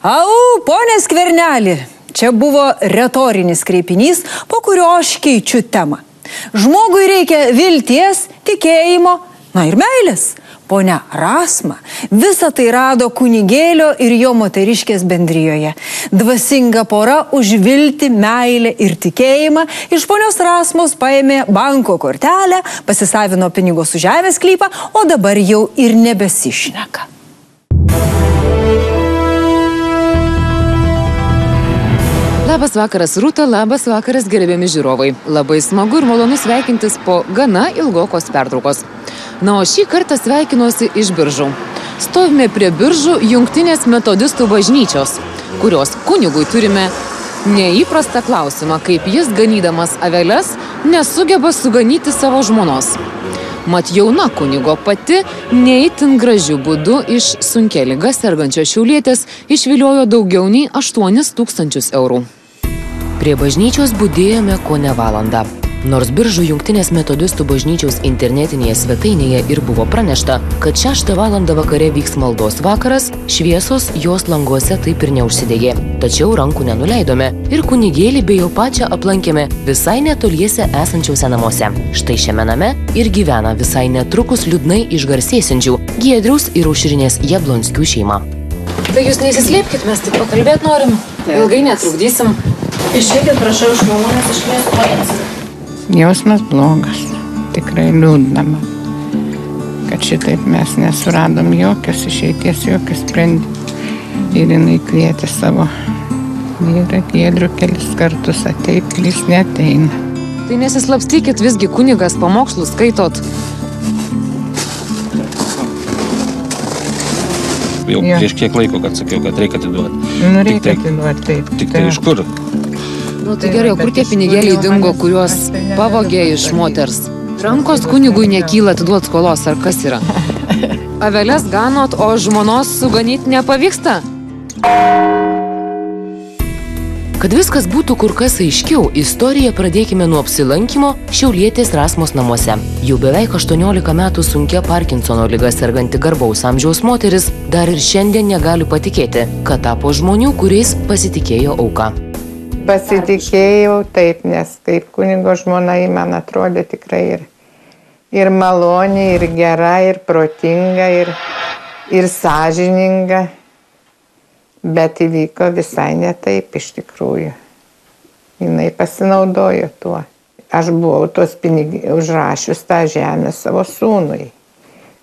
Au, pone Skverneli, čia buvo retorinis kreipinys, po kurio aš keičiu temą. Žmogui reikia vilties, tikėjimo, na ir meilės. Ponia Rasma visą tai rado kunigėlio ir jo moteriškės bendrijoje. Dvasinga pora už viltį, meilę ir tikėjimą iš ponios Rasmos paėmė banko kortelę, pasisavino pinigus už žemės sklypą, o dabar jau ir nebesišneka. Labas vakaras, Rūta, labas vakaras, gerbiami žiūrovai. Labai smagu ir malonu sveikintis po gana ilgokos pertraukos. Na, o šį kartą sveikinuosi iš Biržų. Stovime prie Biržų Jungtinės metodistų bažnyčios, kurios kunigui turime neįprastą klausimą, kaip jis, ganydamas aveles, nesugeba suganyti savo žmonos. Mat jauna kunigo pati neįtin gražių būdų iš sunkia liga sergančios šiaulietės išviliojo daugiau nei 8 000 eurų. Prie bažnyčios budėjome kone valandą. Nors Biržų Jungtinės metodistų bažnyčiaus internetinėje svetainėje ir buvo pranešta, kad 6 valandą vakare vyks maldos vakaras, šviesos jos languose taip ir neužsidegė. Tačiau rankų nenuleidome ir kunigėlį bei jo pačią aplankėme visai netoliese esančiuose namuose. Štai šiame name ir gyvena visai netrukus liūdnai išgarsėsiančių Giedriaus ir Aušrinės Jablonskių šeima. Tai jūs neįsislėpkit, mes tik pakalbėti norim, ilgai netrukdysim. Išeikit, prašau, iš malonės iškviesti policiją. Jausmas blogas, tikrai liūdnama, kad šitaip mes nesuradom jokios išeities, jokios sprendimų. Ir jinai kvietė savo vyrą Giedrių kelis kartus ateit, jis neateina. Tai nesislapstykit, visgi kunigas pamokslus skaitot. Jau prieš kiek laiko, kad sakiau, kad reikia atiduoti. Nu, reikia atiduoti, taip. Tik tai iš kur? Nu tai gerai, kur tie pinigėliai dingo, kuriuos pavogė iš moters? Rankos kunigui nekyla atiduot skolos, ar kas yra? Aveles ganot, o žmonos suganyti nepavyksta? Kad viskas būtų kur kas aiškiau, istoriją pradėkime nuo apsilankymo šiaulietės Rasmos namuose. Jau beveik 18 metų sunkia Parkinsono liga serganti garbaus amžiaus moteris dar ir šiandien negali patikėti, kad tapo žmonių, kuriais pasitikėjo auka. Pasitikėjau taip, nes kaip kunigo žmona į man atrodė tikrai ir maloni, ir gera, ir protinga, ir sąžininga. Bet įvyko visai ne taip iš tikrųjų. Jinai pasinaudojo tuo. Aš buvau tos užrašius tą žemę savo sūnui.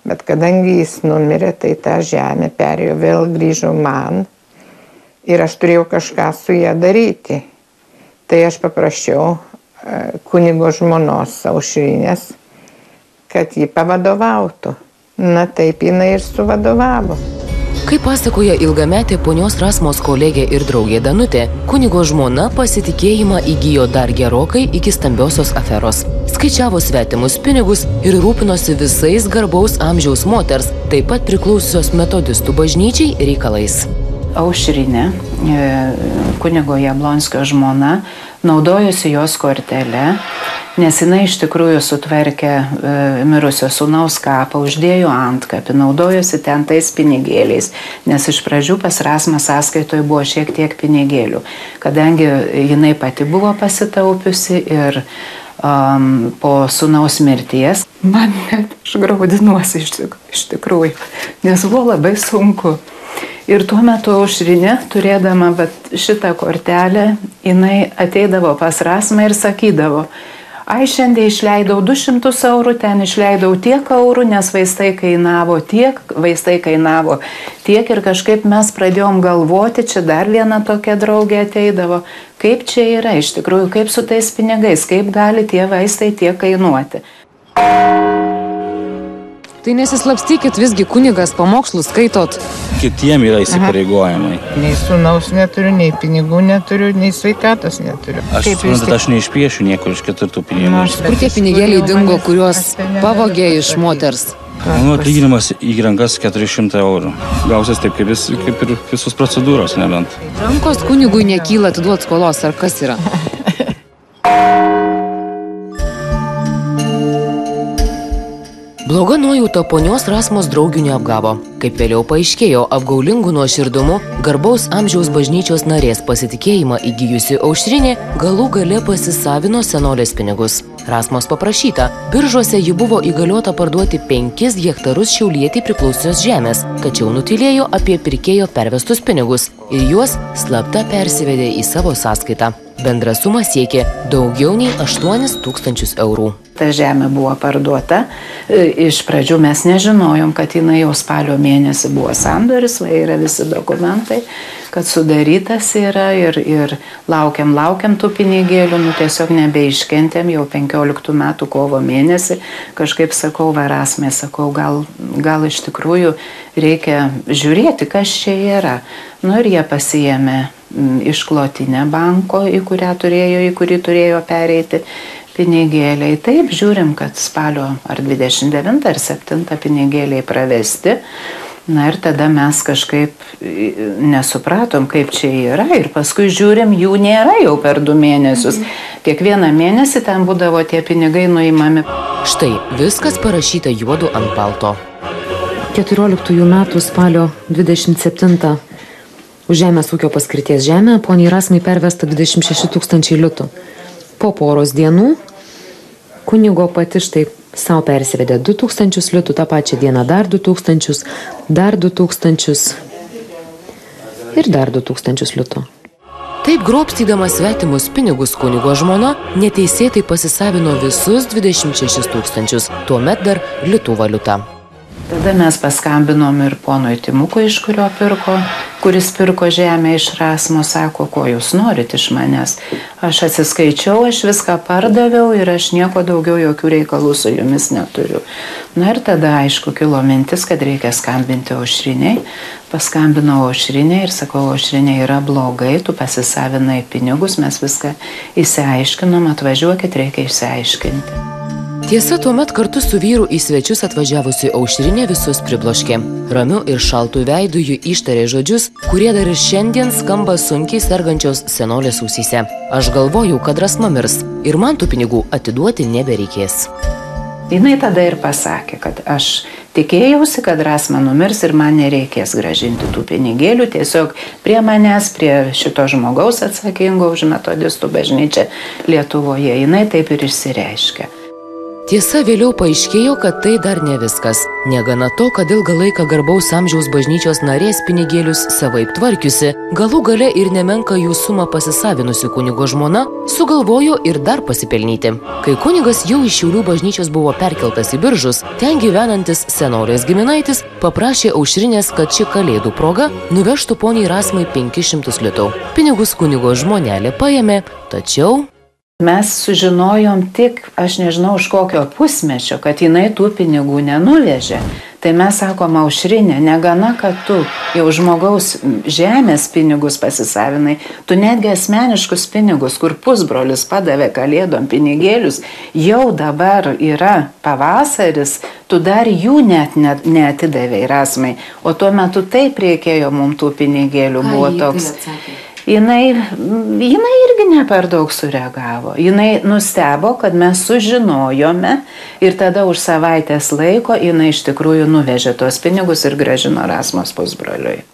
Bet kadangi jis numirė, tai tą žemę perėjo, vėl grįžo man. Ir aš turėjau kažką su ją daryti. Tai aš paprašiau kunigo žmonos Aušrinės, kad ji pavadovautų. Na taip jinai ir suvadovavo. Kaip pasakoja ilgametė ponios Rasmos kolegė ir draugė Danutė, kunigo žmona pasitikėjimą įgijo dar gerokai iki stambiosios aferos. Skaičiavo svetimus pinigus ir rūpinosi visais garbaus amžiaus moters, taip pat priklausiusios metodistų bažnyčiai reikalais. Aušrinė, kunigo Jablonskio žmona, naudojusi jos kortelę, nes jinai iš tikrųjų sutvarkė mirusio sūnaus kapą, uždėjo antkapį, naudojusi ten tais pinigėliais, nes iš pradžių pas Rasmą sąskaitoje buvo šiek tiek pinigėlių, kadangi jinai pati buvo pasitaupiusi ir po sūnaus mirties. Man net išgraudinuosi iš tikrųjų, nes buvo labai sunku. Ir tuo metu Aušrinė, turėdama šitą kortelę, jinai ateidavo pas Rasmą ir sakydavo, Ai, šiandien išleidau 200 eurų, ten išleidau tiek eurų, nes vaistai kainavo tiek ir kažkaip mes pradėjom galvoti, čia dar viena tokia draugė ateidavo, kaip čia yra iš tikrųjų, kaip su tais pinigais, kaip gali tie vaistai tiek kainuoti. Tai nesislapstykit, visgi kunigas pamokslus skaitot. Kitiem yra įsipareigojimai. Nei sūnaus neturiu, nei pinigų neturiu, nei sveikatos neturiu. Aš neišpiešiu niekur iš kitų pinigų. Kur tie pinigėliai dingo, kuriuos pavogė iš moters? Mano atlyginimas į rankas 400 eurų. Gausias taip, kaip ir visos procedūros, nebent. Rankos kunigui nekyla atiduot skolos, ar kas yra? Bloga nuojauta ponios Rasmos draugių neapgavo. Kaip vėliau paaiškėjo, apgaulingų nuoširdumu garbaus amžiaus bažnyčios narės pasitikėjimą įgijusi Aušrinė galų gale pasisavino senolės pinigus. Rasmos paprašyta, biržuose ji buvo įgaliota parduoti 5 hektarus Šiaulietei priklausios žemės, tačiau nutylėjo apie pirkėjo pervestus pinigus ir juos slapta persivedė į savo sąskaitą. Bendra suma siekė daugiau nei 8 000 eurų. Ta žemė buvo parduota. Iš pradžių mes nežinojom, kad jinai jau spalio mėnesį buvo sandoris, va yra visi dokumentai, kad sudarytas yra ir laukiam tų pinigėlių, tiesiog nebeiškentėm jau 15 metų kovo mėnesį. Kažkaip sakau, Rasmai, sakau, gal iš tikrųjų reikia žiūrėti, kas čia yra. Ir jie pasiėmė išklotinę banko, į kurį turėjo pereiti pinigėliai. Taip, žiūrim, kad spalio ar 29 ar 7 pinigėliai pravesti. Ir tada mes kažkaip nesupratom, kaip čia yra. Ir paskui žiūrim, jų nėra jau per 2 mėnesius. Kiekvieną mėnesį ten būdavo tie pinigai nuimami. Štai, viskas parašyta juodu ant balto. 14 metų spalio 27 už žemės ūkio paskirties žemę poniai Rasmai pervesta 26 000 litų. Po poros dienų kunigo pati štai savo persivedė 2000 litų, tą pačią dieną dar 2000, dar 2000 ir dar 2000 litų. Taip grobstydamas svetimus pinigus kunigo žmona neteisėtai pasisavino visus 26 000, tuomet dar litų valiuta. Tada mes paskambinom ir ponui Timukui, iš kurio kuris pirko žemę iš Rasmo, sako, ko jūs norit iš manęs. Aš atsiskaičiau, aš viską pardaviau ir aš nieko daugiau, jokių reikalų su jumis neturiu. Ir tada, aišku, kilo mintis, kad reikia skambinti Aušriniai. Paskambinau Aušrinei ir sakau, Aušrinė yra blogai, tu pasisavinai pinigus, mes viską išsiaiškinom, atvažiuokit, reikia išsiaiškinti. Tiesa, tuomet kartu su vyru į svečius atvažiavusi Aušrinė visus pribloškė. Ramiu ir šaltų veidu ji ištarė žodžius, kurie dar ir šiandien skamba sunkiai sergančios senolės ausyse. Aš galvojau, kad Rasma mirs ir man tų pinigų atiduoti nebereikės. Jinai tada ir pasakė, kad aš tikėjausi, kad Rasma numirs ir man nereikės gražinti tų pinigėlių. Tiesiog prie manęs, prie šito žmogaus atsakingo už metodistų bažnyčią Lietuvoje, jinai taip ir išsireiškė. Tiesa, vėliau paaiškėjo, kad tai dar ne viskas. Negana to, kad ilgą laiką garbaus amžiaus bažnyčios narės pinigėlius savaip tvarkiusi, galų gale ir nemenka jų sumą pasisavinusi kunigo žmona, sugalvojo ir dar pasipelnyti. Kai kunigas jau iš Šiaulių bažnyčios buvo perkeltas į Biržus, ten gyvenantis senolės giminaitis paprašė Aušrinės, kad ši kalėdų proga nuvežtų poniai Rasmai 500 litų. Pinigus kunigo žmonelė paėmė, tačiau... Mes sužinojom tik, aš nežinau, už kokio pusmečio, kad jinai tų pinigų nenuvežė. Tai mes sakom, Aušrinė, negana, kad tu jau žmogaus žemės pinigus pasisavinai, tu netgi asmeniškus pinigus, kur pusbrolis padavė kalėdom pinigėlius, jau dabar yra pavasaris, tu dar jų net neatidavė Rasmai. O tuo metu taip reikėjo mums tų pinigėlių, buvo toks... Jinai irgi ne per daug sureagavo. Jinai nustebo, kad mes sužinojome ir tada už savaitės laiko jinai iš tikrųjų nuvežė tuos pinigus ir grąžino Rasmos pusbroliui.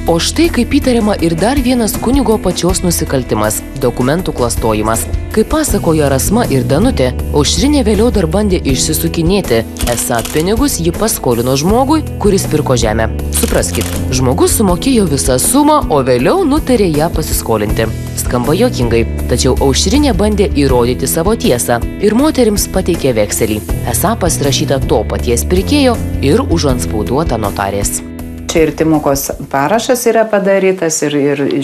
O štai kaip įtariama ir dar vienas kunigo pačios nusikaltimas – dokumentų klastojimas. Kaip pasakoja Rasma ir Danutė, Aušrinė vėliau dar bandė išsisukinėti. Esą pinigus ji paskolino žmogui, kuris pirko žemę. Supraskit, žmogus sumokėjo visą sumą, o vėliau nutarė ją pasiskolinti. Skamba juokingai, tačiau Aušrinė bandė įrodyti savo tiesą ir moterims pateikė vekselį. Esą pasirašyta to paties pirkėjo ir užantspauduota notarės. Čia ir Timukos parašas yra padarytas ir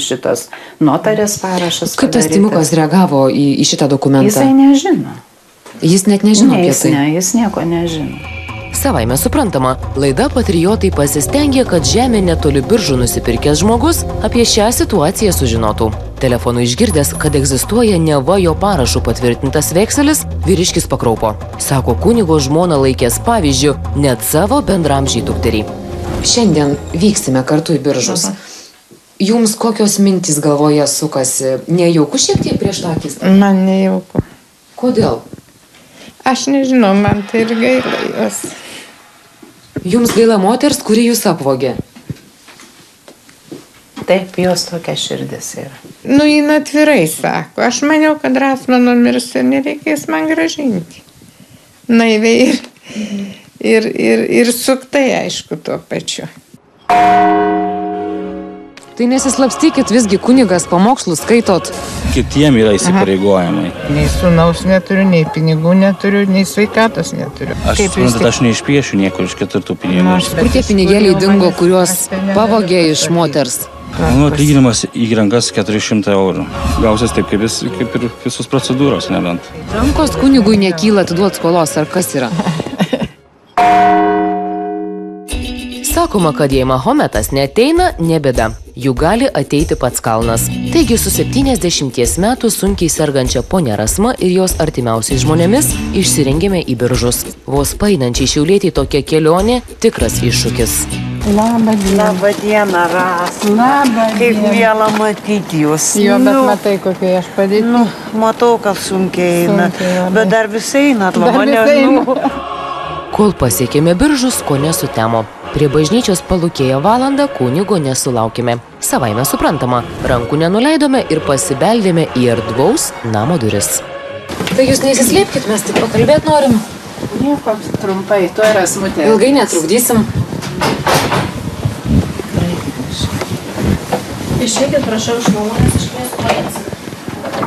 šitos notarės parašas. Kaip tas Timukas reagavo į šitą dokumentą? Jisai nežino. Jis net nežino apie tai. Jis nieko nežino. Savaime suprantama, laida Patriotai pasistengė, kad žemė netoli Biržų nusipirkęs žmogus apie šią situaciją sužinotų. Telefonu išgirdęs, kad egzistuoja neva jo parašu patvirtintas vekselis, vyriškis pakraupo. Sako, kunigo žmona laikęs pavyzdžių net savo bendramžį dukterį. Šiandien vyksime kartu į Biržus. Jums kokios mintys galvoje sukasi? Nejauku šiek tiek prieš tą akistą? Man nejauku. Kodėl? Aš nežinau, man tai ir gaila jos. Jums gaila moters, kuri jūs apvogė? Taip, jos tokia širdis yra. Nu, jin atvirai sako. Aš maniau, kad Rasma numirs ir nereikės man gražinti. Naiviai ir suktai, aišku, tuo pačiu. Tai nesislapstykit, visgi kunigas pamokslus skaitot. Kitiem yra įsipareigojimai. Nei sūnaus neturiu, nei pinigų neturiu, nei sveikatos neturiu. Aš suprantu, aš neišpiešiu niekur iš ketvirtų pinigų. Kur tie pinigėliai dingo, kuriuos pavogė iš moters? Mano atlyginimas į rankas 400 eurų. Gausias taip, kaip ir visos procedūros, nebent. Rankos kunigui nekyla atiduot skolos, ar kas yra? Sakoma, kad jei Mahometas neateina, nebėda. Jų gali ateiti pats kalnas. Taigi su 70 metų sunkiai sergančia ponia Rasma ir jos artimiausiais žmonėmis išsirengėme į Biržus. Vos painančiai šiaulietei tokia kelionė tikras iššūkis. Labą dieną. Labą dieną, Rasma. Labą dieną. Kaip miela matyti jūs. Jo, bet matai, kokie aš padėti. Matau, kad sunkiai eina. Bet dar visai einat, labai. Kol pasiekėme Biržus, ko nesutemo. Prie bažnyčios palūkėję valandą kunigo nesulaukėme. Savaime suprantama, rankų nenuleidome ir pasibeldėme į erdvaus namo duris. Tai jūs neįsislėpkit, mes tik pakalbėt norim. Nieko, trumpai, to yra smutė. Ilgai netrukdysim. Išeikit, prašau, iš malonės, iškviesiu policiją.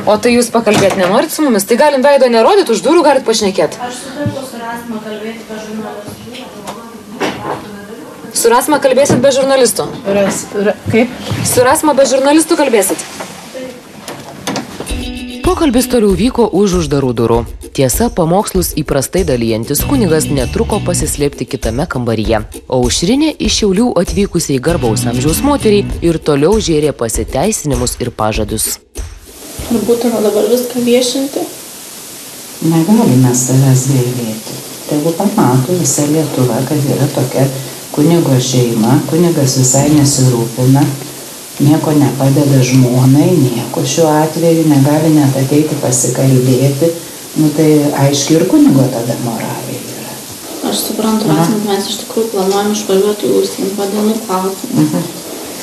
O tai jūs pakalbėt nenorit su mumis? Tai galim veido nerodyt, už durų galit pašnekėt. Aš sutinku su Rasma kalbėti be žurnalistų. Su Rasma kalbėsit be žurnalistų? Kaip? Su Rasma be žurnalistų kalbėsit? Pokalbis toliau vyko už uždarų durų. Tiesa, pamokslus įprastai dalijantis kunigas netruko pasislėpti kitame kambaryje. O Aušrinė iš Šiaulių atvykusiai garbaus amžiaus moteriai ir toliau žėrė pasiteisinimus ir pažadus. Ar būtina dabar viską viešinti? Negalime savęs gailėti. Tegu pamato visa Lietuva, kad yra tokia kunigo šeima, kunigas visai nesirūpina, nieko nepadeda žmonai, nieko šiuo atveju, negali net ateiti pasikalbėti, nu tai aiškiai ir kunigo tada moraliai yra. Aš suprantu, Rasma, mes iš tikrųjų planuojam išvažiuoti į užsienį, vadinu klausimą.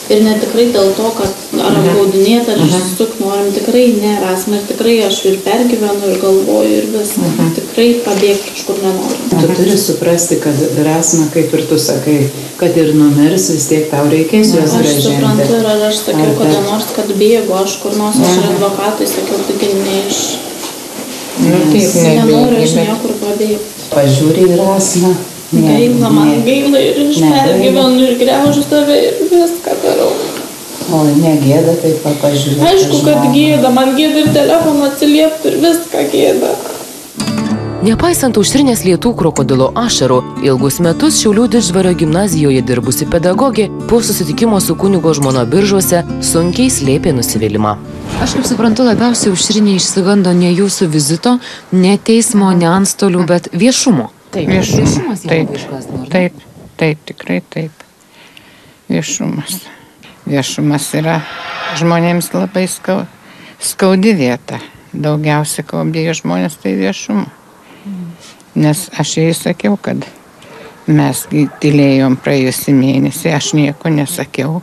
Ir ne tikrai dėl to, kad ar apgaudinėti, ar išsisuk norim, tikrai ne, Rasma, ir tikrai aš ir pergyvenu, ir galvoju, ir viską, tikrai pabėgti kažkur nenorim. Tu turi suprasti, kad Rasma, kaip ir tu sakai, kad ir numirs, vis tiek tau reikės juos grąžinti. Aš suprantu, ir aš sakiau, kada nors, kad bėgu, aš kur nors, aš ir advokatai sakiau, taigi ne iš... Nenoriu aš niekur pabėgti. Pažiūrė į Rasmą. Gaila, man gaila ir aš pergyvenu ir graužiu save ir viską darau. O negėda, tai pažiūrėti. Aišku, kad gėda, man gėda ir telefoną atsiliepti ir viską gėda. Nepaisant Aušrinės lietų krokodilo ašarų, ilgus metus Šiaulių Didždvario gimnazijoje dirbusi pedagogė po susitikimo su kunigo žmona Biržuose sunkiai slėpė nusivylimą. Aš kaip suprantu, labiausiai Aušrinė išsigando ne jūsų vizito, ne teismo, ne antstolių, bet viešumo. Viešumas. Taip, tikrai taip. Viešumas. Viešumas yra žmonėms labai skaudi vieta. Daugiausia, ko bijo žmonės, tai viešumo. Nes aš jai sakiau, kad mes tylėjom praėjusį mėnesį, aš nieko nesakiau.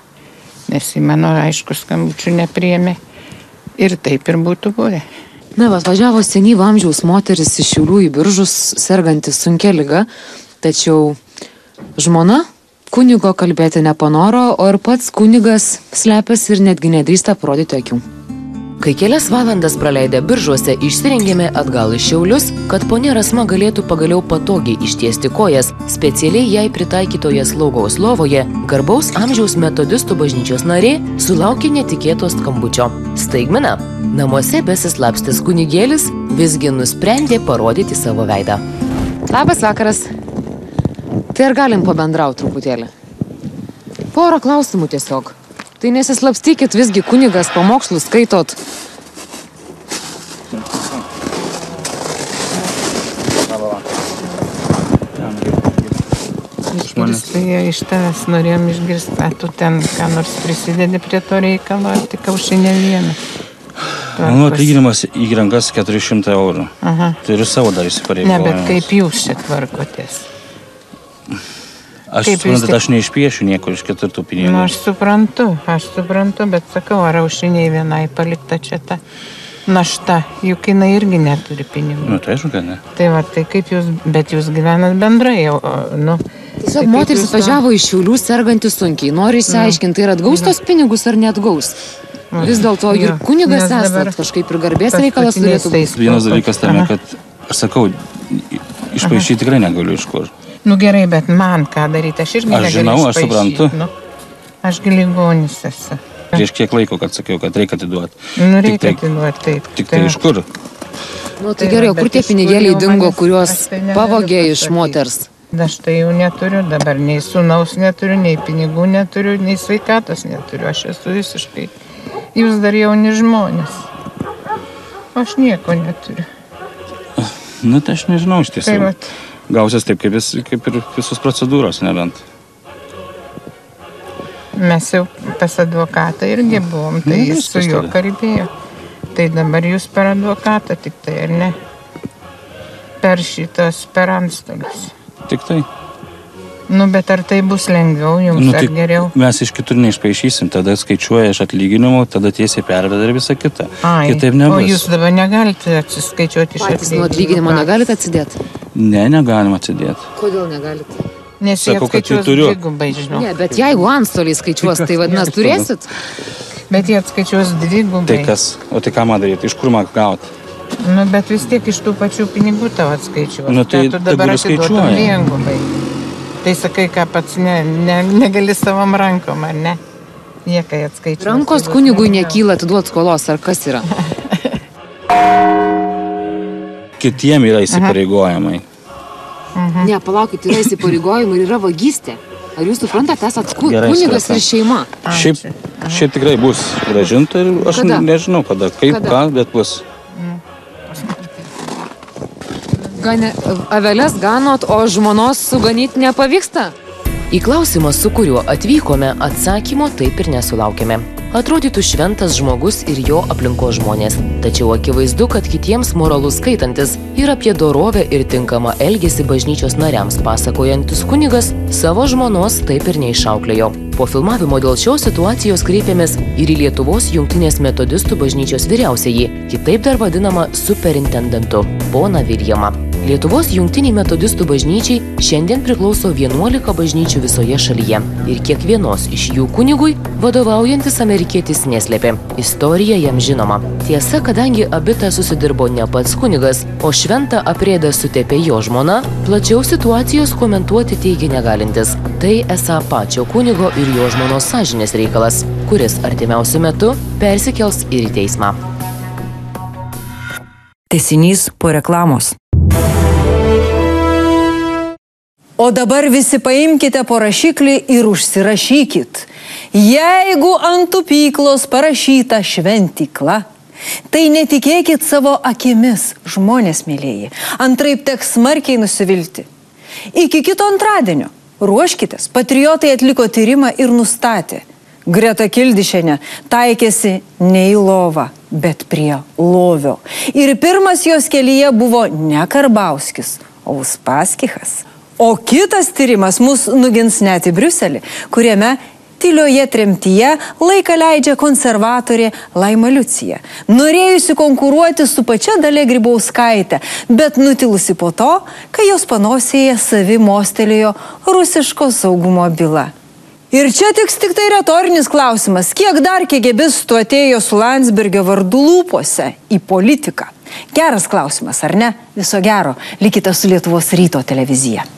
nes į mano aišku skambučių nepriėmė. Ir taip ir būtų buvę. Na, važiavo senyvo amžiaus moteris iš Šiaulių į Biržus, sergantis sunkia liga, tačiau žmona kunigo kalbėti nepanoro, o ir pats kunigas slepiasi ir netgi nedrįsta parodyti akių. Kai kelias valandas praleidę Biržuose, išsirengėme atgal į Šiaulius, kad ponia Rasma galėtų pagaliau patogiai ištiesti kojas, specialiai jai pritaikytoje slaugaus lovoje, garbaus amžiaus metodistų bažnyčios narė sulaukė netikėto skambučio. Staigmena, namuose besislapstis kunigėlis visgi nusprendė parodyti savo veidą. Labas vakaras. Tai ar galim pabendrauti truputėlį? Porą klausimų tiesiog. Tai nesislapstykit, visgi kunigas pamokslus skaitot. Iš tavęs norėjom išgirsti, tu ten ką nors prisidedi prie to reikalo, ar tik aušinė vieną? Mano atlyginimas į rankas 400 eurų. Turiu savo dar įsipareigojimus. Ne, bet kaip jūs čia tvarkotės? Aš suprantu, aš neišpiešiu nieko iš kitur tų pinigų. Nu, aš suprantu, bet sakau, ar aušiniai vienai palikta čia ta našta, juk jinai irgi neturi pinigų. Nu, tai aišku, kad ne. Tai va, tai kaip jūs, bet jūs gyvenat bendrai jau, nu. Tiesiog moteris važiavo iš Šiaulių sergantis sunkiai, nori išsiaiškinti, ar atgaus tos pinigus, ar neatgaus. Vis dėlto ir kunigas esat, kažkaip ir garbės reikalas turėtų būti. Vienas dalykas tame, kad, aš sakau, išpaišyti tikrai negaliu iš kur. Nu gerai, bet man ką daryti, aš irgi negaliu išpaišyti. Aš žinau, aš suprantu. Nu, ašgi ligonis esu. Prieš kiek laiko, kad sakiau, kad reikia atiduoti. Nu, reikia atiduoti, taip. Tik tai iš kur? Nu, tai gerai, o kur tie pinigėliai dingo, kuriuos pavogė iš moters? Aš tai jau neturiu dabar, nei sūnaus neturiu, nei pinigų neturiu, nei sveikatos neturiu. Aš esu visiškai, jūs dar jauni žmonės. Aš nieko neturiu. Nu, tai aš nežinau iš tiesų. Gausias taip, kaip ir visos procedūros, nebent. Mes jau pas advokatą irgi buvom, tai jis su juo kalbėjo. Tai dabar jūs per advokatą tik tai, ar ne? Per šitos, per antstolius. Tik tai. Nu, bet ar tai bus lengviau jums, ar geriau? Mes iš kitur neišpaišysim, tada skaičiuoja iš atlyginimo, tada tiesiai perveda ir visą kitą. Kitaip nebus. O jūs dabar negalite atsiskaičiuoti iš atlyginimo? Patys nuo atlyginimo negalite atsidėti? Ne, negalim atsidėti. Kodėl negalite? Nes jie atskaičiuos dvigubai, žinau. Ne, bet jeigu antstoliai skaičiuos, tai vadinasi turėsit? Bet jie atskaičiuos dvigubai. Tai kas? O tai ką man daryti? Iš kur man gauti? Nu, bet vis tiek iš tų pačių pinigų tavo atskaičiuos. Nu, tai tu dabar atiduotum dvigubai. Tai sakai, ką pats negali savom rankom, ar ne? Jie kai atskaičiuos. Rankos kunigui nekyla atiduoti skolos, ar kas yra? Kitiem yra įsipareigojimai. Ne, palaukit, yra įsipareigojimai ir yra vagystė. Ar jūs suprantate, esat kunigas ir šeima? Šiaip tikrai bus grąžinta ir aš nežinau kada, kaip, ką, bet bus. Aveles ganot, o žmonos suganyti nepavyksta? Į klausimą, su kuriuo atvykome, atsakymo taip ir nesulaukėme. Atrodytų šventas žmogus ir jo aplinkos žmonės. Tačiau akivaizdu, kad kitiems moralus skaitantis ir apie dorovę ir tinkamą elgesį bažnyčios nariams pasakojantis kunigas savo žmonos taip ir neišauklėjo. Po filmavimo dėl šios situacijos kreipėmės ir į Lietuvos Jungtinės metodistų bažnyčios vyriausiąjį, kitaip dar vadinamą superintendentu, poną Viljamą. Lietuvos Jungtiniai metodistų bažnyčiai šiandien priklauso 11 bažnyčių visoje šalyje ir kiekvienos iš jų kunigui vadovaujantis amerikietis neslėpė. Istorija jam žinoma. Tiesa, kadangi abita susidirbo ne pats kunigas, o šventą aprėdą sutepė jo žmona, plačiau situacijos komentuoti teigia negalintis. Tai esą pačio kunigo ir jo žmonos sąžinės reikalas, kuris artimiausiu metu persikels ir į teismą. Tęsinys po reklamos. O dabar visi paimkite po rašiklį ir užsirašykit. Jeigu ant tupyklos parašyta šventykla, tai netikėkit savo akimis, žmonės mylėjai. Antraip teks smarkiai nusivilti. Iki kito antradienio ruoškitės. Patriotai atliko tyrimą ir nustatė. Greta Kildišienė taikėsi ne į lovą, bet prie lovio. Ir pirmas jos kelyje buvo ne Karbauskis, o Uspaskichas. O kitas tyrimas mus nugins net į Briuselį, kuriame tylioje tremtyje laiką leidžia konservatorė Laima Liucija, norėjusi konkuruoti su pačia Dalia Grybauskaite, bet nutilusi po to, kai jos panosėje savi mostelėjo rusiško saugumo byla. Ir čia tik tai retorinis klausimas, kiek dar KGBistų atėjo su Landsbergio vardu lūpose į politiką. Geras klausimas, ar ne? Viso gero. Likite su Lietuvos ryto televizija.